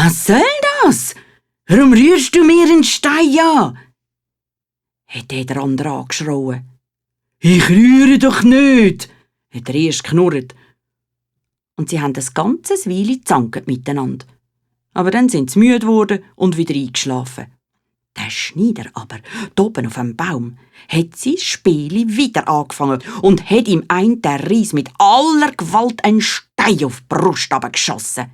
Was soll das? Warum rührst du mir den Stein an? Hat der andere angeschrien. Ich rühre doch nicht, hat der erste geknurrt. Und sie haben das ganze Weile gezankt miteinander. Aber dann sind sie müde geworden und wieder eingeschlafen. Der Schneider aber, da oben auf dem Baum, hat sein Spiel wieder angefangen und hat ihm der Ries mit aller Gewalt einen Stein auf die Brust geschossen.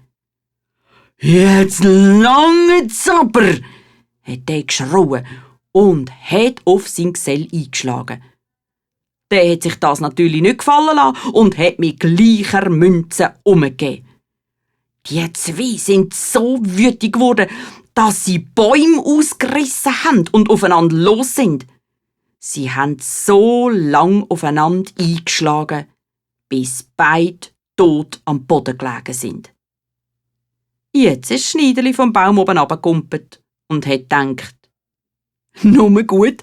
Jetzt langt's aber, hat der geschrien und hat auf sein Gesell eingeschlagen. Der hat sich das natürlich nicht gefallen lassen und hat mit gleicher Münze umgegeben. Die zwei sind so wütig geworden, dass sie Bäume ausgerissen haben und aufeinander los sind. Sie haben so lang aufeinander eingeschlagen, bis beide tot am Boden gelegen sind. Jetzt ist Schneiderli vom Baum oben runtergekumpelt und hat gedacht, nur gut,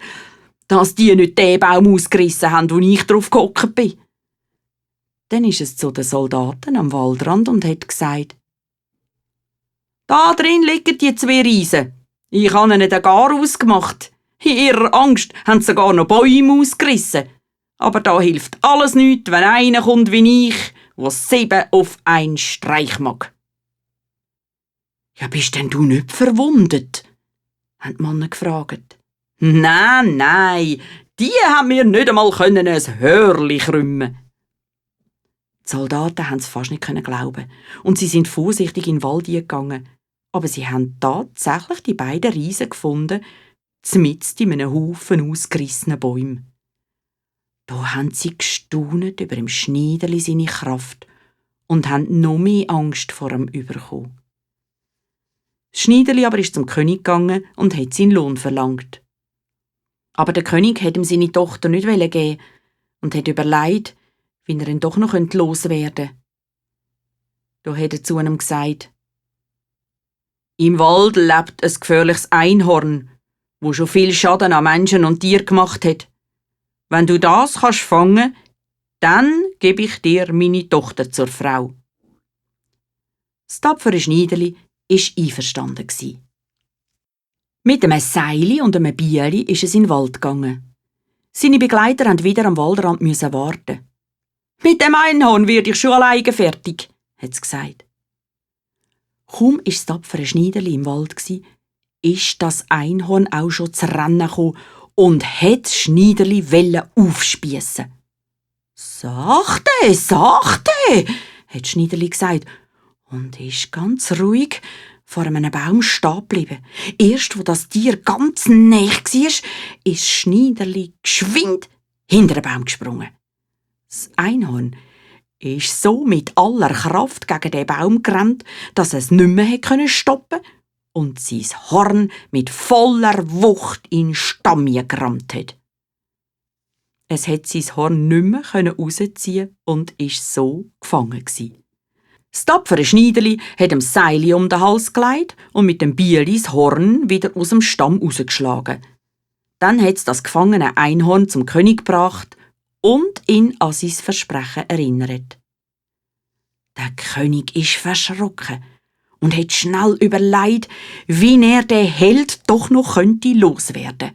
dass die nicht den Baum ausgerissen haben, wo ich drauf gehockt bin. Dann ist es zu den Soldaten am Waldrand und hat gesagt, da drin liegen die zwei Riesen. Ich habe ihnen den Gar ausgemacht. In ihrer Angst haben sie sogar noch Bäume ausgerissen. Aber da hilft alles nichts, wenn einer kommt wie ich, der 7 auf einen Streich mag. Ja, bist denn du nicht verwundet? Haben die Männer gefragt. Nein, die haben mir nicht einmal ein Hörli krümmen. Die Soldaten haben es fast nicht glauben und sie sind vorsichtig in den Wald gegangen. Aber sie haben tatsächlich die beiden Riesen gefunden, mitten in einem Haufen ausgerissener Bäume. Da haben sie gestaunet über dem Schneiderli seine Kraft und haben noch mehr Angst vor ihm bekommen. Das Schneiderli aber ist zum König gegangen und hat seinen Lohn verlangt. Aber der König hat ihm seine Tochter nicht geben und hat überlegt, wie er ihn doch noch loswerden könnte. Da hat er zu ihm gesagt, im Wald lebt ein gefährliches Einhorn, wo schon viel Schaden an Menschen und Tieren gemacht hat. Wenn du das kannst fangen, dann gebe ich dir meine Tochter zur Frau. Das tapfere Schneiderli war einverstanden. Mit einem Seili und einem Bieli ist es in den Wald gegangen. Seine Begleiter mussten wieder am Waldrand warten. Mit dem Einhorn werde ich schon alleine fertig, hat es gesagt. Kaum war das tapfere Schneiderli im Wald, ist das Einhorn auch schon zu Rennen gekommen und hat das Schneiderli aufspiessen. Sachte, hat das Schneiderli gesagt und ist ganz ruhig vor einem Baum stehen geblieben. Erst, wo das Tier ganz nahe war, ist das Schneiderli geschwind hinter den Baum gesprungen. Das Einhorn ist so mit aller Kraft gegen den Baum gerannt, dass es nicht mehr stoppen konnte und sein Horn mit voller Wucht in den Stamm gerammt hat. Es hat sein Horn nicht mehr rausziehen und ist so gefangen gewesen. Das tapfere Schneiderli hat dem Seil um den Hals gelegt und mit dem Bieli das Horn wieder aus dem Stamm rausgeschlagen. Dann hat es das gefangene Einhorn zum König gebracht und ihn an sein Versprechen erinnert. Der König ist verschrocken und hat schnell überlegt, wie er den Held doch noch loswerden könnte.